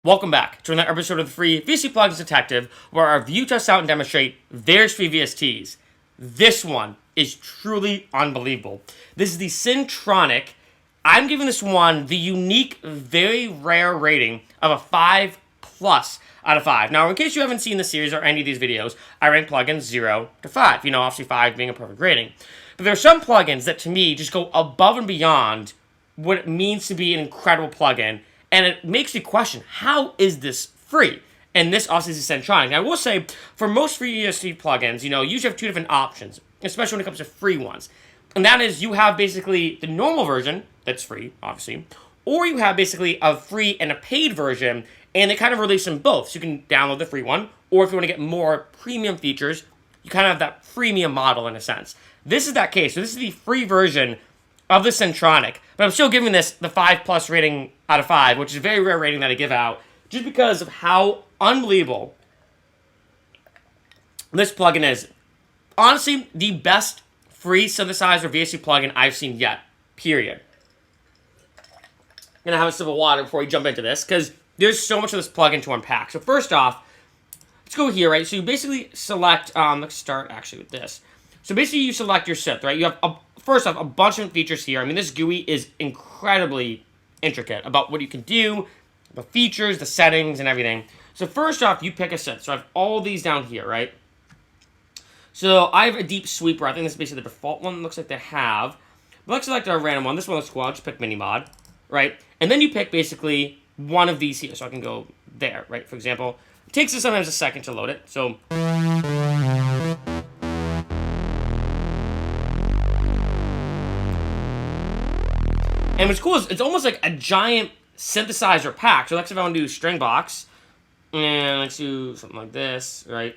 Welcome back to another episode of the Free VST Plugins Detective, where I review, test out, and demonstrate various free VSTs. This one is truly unbelievable. This is the Syntronik. I'm giving this one the unique, very rare rating of a 5+ out of 5. Now, in case you haven't seen the series or any of these videos, I rank plugins 0 to 5. You know, obviously 5 being a perfect rating. But there are some plugins that, to me, just go above and beyond what it means to be an incredible plugin. And it makes me question, how is this free? And this obviously is Syntronik. Now, I will say, for most free VST plugins, you usually have two different options, especially when it comes to free ones. And that is, you have basically the normal version, that's free, obviously, or you have basically a free and a paid version, and they kind of release them both. So you can download the free one, or if you want to get more premium features, you kind of have that freemium model in a sense. This is that case. So this is the free version of the Syntronik, but I'm still giving this the 5+ rating out of 5, which is a very rare rating that I give out, just because of how unbelievable this plugin is. Honestly, the best free synthesizer VST plugin I've seen yet, period. I'm going to have a sip of water before we jump into this, because there's so much of this plugin to unpack. So first off, let's go here, right? So you basically select, let's start actually with this. So basically you select your synth, right? You have, first off, a bunch of features here. I mean, this GUI is incredibly intricate about what you can do, the features, the settings, and everything. So first off, you pick a synth. So I have all these down here, right? So I have a deep sweeper. I think this is basically the default one. It looks like they have. But let's select our random one. This one looks cool. I'll just pick mini mod, right? And then you pick basically one of these here. So I can go there, right? For example, it takes us sometimes a second to load it. So and what's cool is it's almost like a giant synthesizer pack. So let's if I want to do string box, and let's do something like this, right?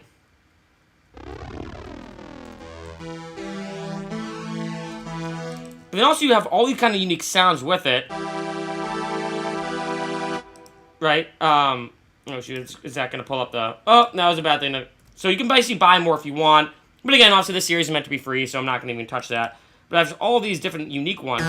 But then also you have all these kind of unique sounds with it, right? Oh shoot, is that gonna pull up the? Oh, that was a bad thing. So you can basically buy more if you want. But again, obviously this series is meant to be free, so I'm not gonna even touch that. But I have all these different unique ones.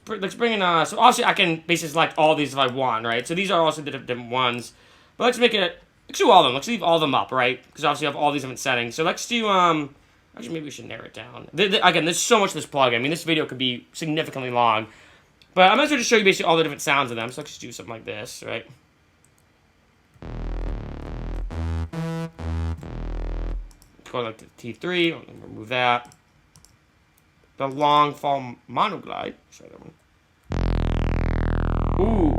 Let's bring in, so obviously I can basically select all these if I want, right? So these are also the different ones. But let's make it, let's do all of them. Let's leave all of them up, right? Because obviously you have all these different settings. So let's do, actually maybe we should narrow it down. Again, there's so much of this plugin. I mean, this video could be significantly long. But I'm going to just show you basically all the different sounds of them. So let's just do something like this, right? Go like to T3, I'll remove that. The long fall monoglide. Sorry, that one. Ooh.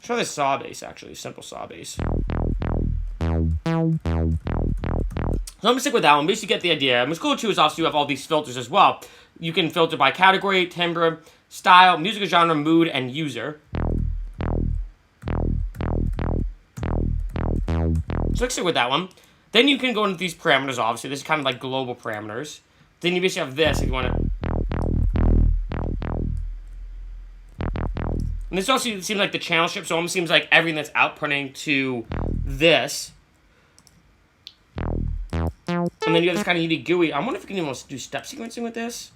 Try this saw bass, actually. Simple saw bass. So I'm going to stick with that one. Basically, you get the idea. And what's cool, too, is also you have all these filters as well. You can filter by category, timbre, style, music genre, mood, and user. So let's stick with that one. Then you can go into these parameters, obviously. This is kind of like global parameters. Then you basically have this if you want to. And this also seems like the channel strip, so it almost seems like everything that's outputting to this. And then you have this kind of unique GUI. I wonder if you can almost do step sequencing with this.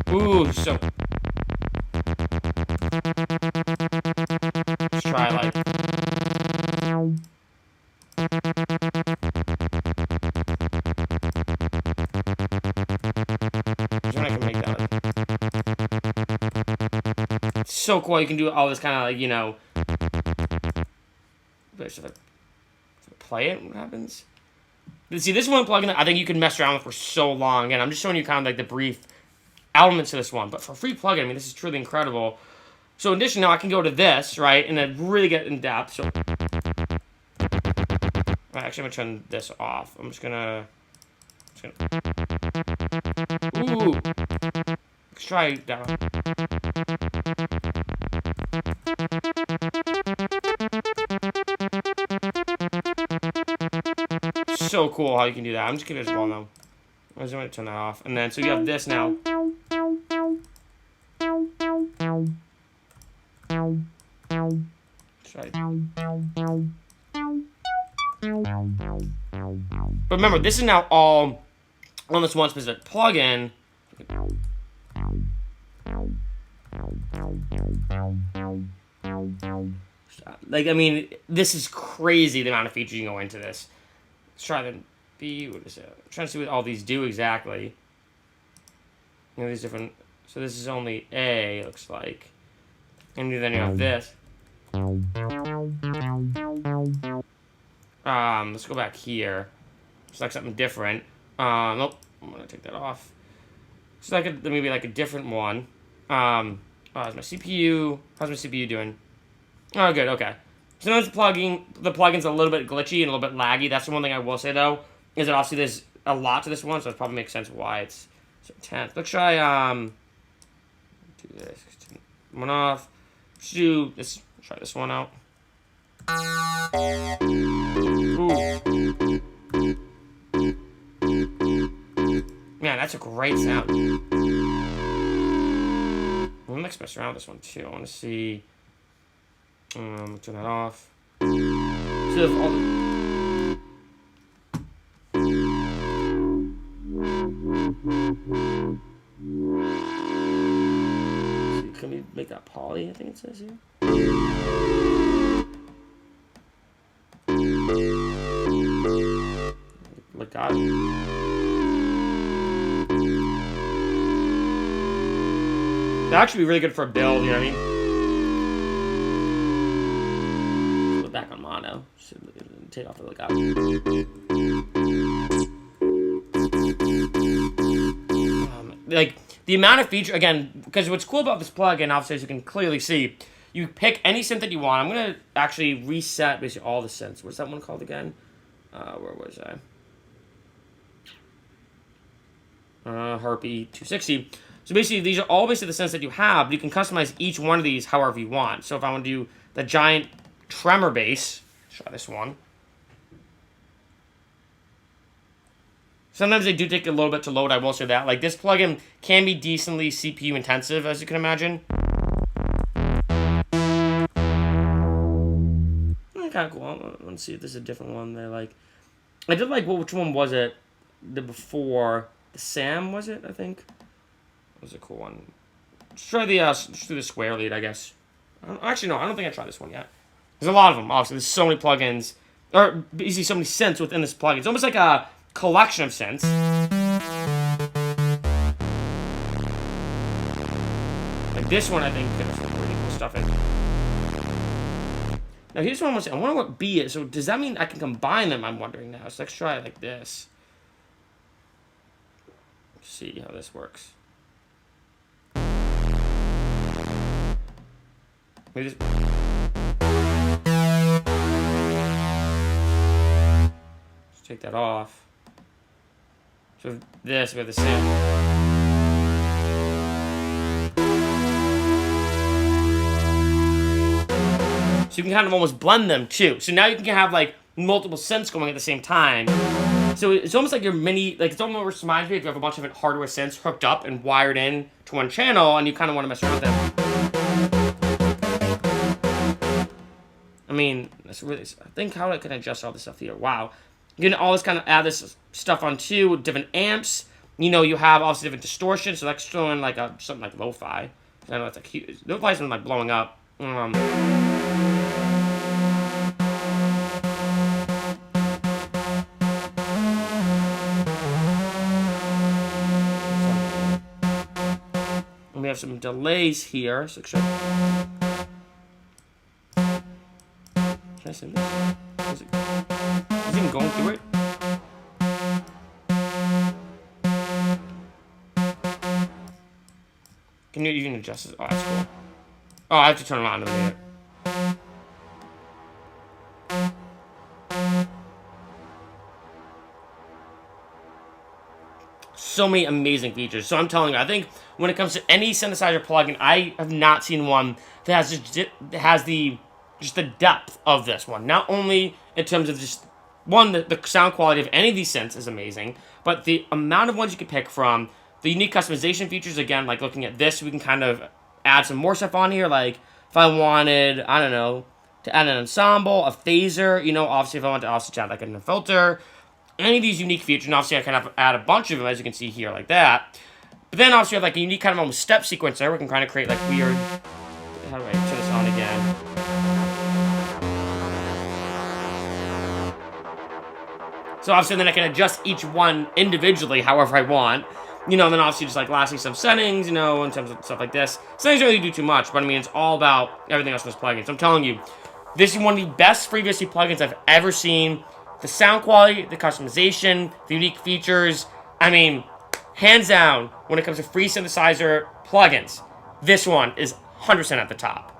Ooh, so. Let's try like. I can make that. It's so cool. You can do all this kind of like, If I play it, what happens? But see, this one plugin I think you can mess around with for so long. Again, I'm just showing you kind of like the brief elements of this one. But for a free plugin, I mean, this is truly incredible. So in addition, now I can go to this, right, and then really get in depth. So actually, I'm gonna turn this off. I'm just gonna. Ooh. Let's try that. So cool how you can do that. I'm just gonna ball now. I just want to turn that off. And then, so you have this now. But remember, this is now all on this one specific plugin. Like, I mean, this is crazy the amount of features you can go into this. Let's try the B. What is it? I'm trying to see what all these do exactly. You know, these different. So this is only A, it looks like. And then you have this. Let's go back here. Select something different. Nope. I'm gonna take that off. Select maybe like a different one. How's my CPU? How's my CPU doing? Oh, good. Okay. Sometimes the plugin's a little bit glitchy and a little bit laggy. That's the one thing I will say though, is that obviously there's a lot to this one, so it probably makes sense why it's so intense. Let's try do this. One off. Let's do this. Try this one out. Ooh. Man, that's a great sound. I'm gonna mess around with this one too. I want to see. Turn that off. So if all can we make that poly? I think it says here. Look at it. That actually be really good for a build, you know what I mean? Put back on mono. Take off the lookout. Like, the amount of feature, again, because what's cool about this plugin, obviously, as you can clearly see, you pick any synth that you want. I'm going to actually reset basically all the synths. What's that one called again? Where was I? Harpy 260. So basically, these are all basically the synths that you have, but you can customize each one of these however you want. So if I want to do the giant tremor bass, try this one. Sometimes they do take a little bit to load, I will say that. Like, this plugin can be decently CPU intensive, as you can imagine. Kind of cool. I want to see if this is a different one. They're like, I did like, which one was it? The before, the Sam, was it, I think? That was a cool one. Let's try the, let's do the square lead, I guess. Actually, no, I don't think I tried this one yet. There's a lot of them, obviously. There's so many plugins, or basically so many synths within this plugin. It's almost like a collection of synths. Like this one, I think, could have some pretty cool stuff in. Now, here's what I want to say. I wonder what B is. So, does that mean I can combine them? I'm wondering now. So, let's try it like this. Let's see how this works. Maybe this. Let's take that off. So, this, we have the same. So you can kind of almost blend them too. So now you can have like multiple synths going at the same time. So it's almost like your mini, like it's almost reminds me if you have a bunch of hardware synths hooked up and wired in to one channel and you kind of want to mess around with them. I mean, that's really, I think how I can adjust all this stuff here. Wow. You can always kind of add this stuff on too, different amps. You know, you have obviously different distortion. So that's showing like something like lo-fi. I know it's like huge. Lo-fi's been like blowing up. We have some delays here. So can I send this? Is it even going through it? Can you even adjust this? Oh, that's cool. Oh, I have to turn it on in a minute. So many amazing features. So I'm telling you, I think when it comes to any synthesizer plugin, I have not seen one that has the depth of this one. Not only in terms of just one, the sound quality of any of these synths is amazing, but the amount of ones you can pick from, the unique customization features. Again, like looking at this, we can kind of add some more stuff on here, like If I wanted, I don't know, to add an ensemble, a phaser, you know, obviously if I want to also add like a filter, any of these unique features, and obviously I kind of add a bunch of them, as you can see here, like that. But then obviously you have like a unique kind of almost step sequencer, where we can kind of create like weird, how do I turn this on again? So obviously then I can adjust each one individually however I want. You know, and then obviously just like lastly some settings, you know, in terms of stuff like this. Settings don't really do too much, but I mean it's all about everything else in this plugin. So I'm telling you, this is one of the best Free VST plugins I've ever seen. The sound quality, the customization, the unique features. I mean, hands down, when it comes to free synthesizer plugins, this one is 100% at the top.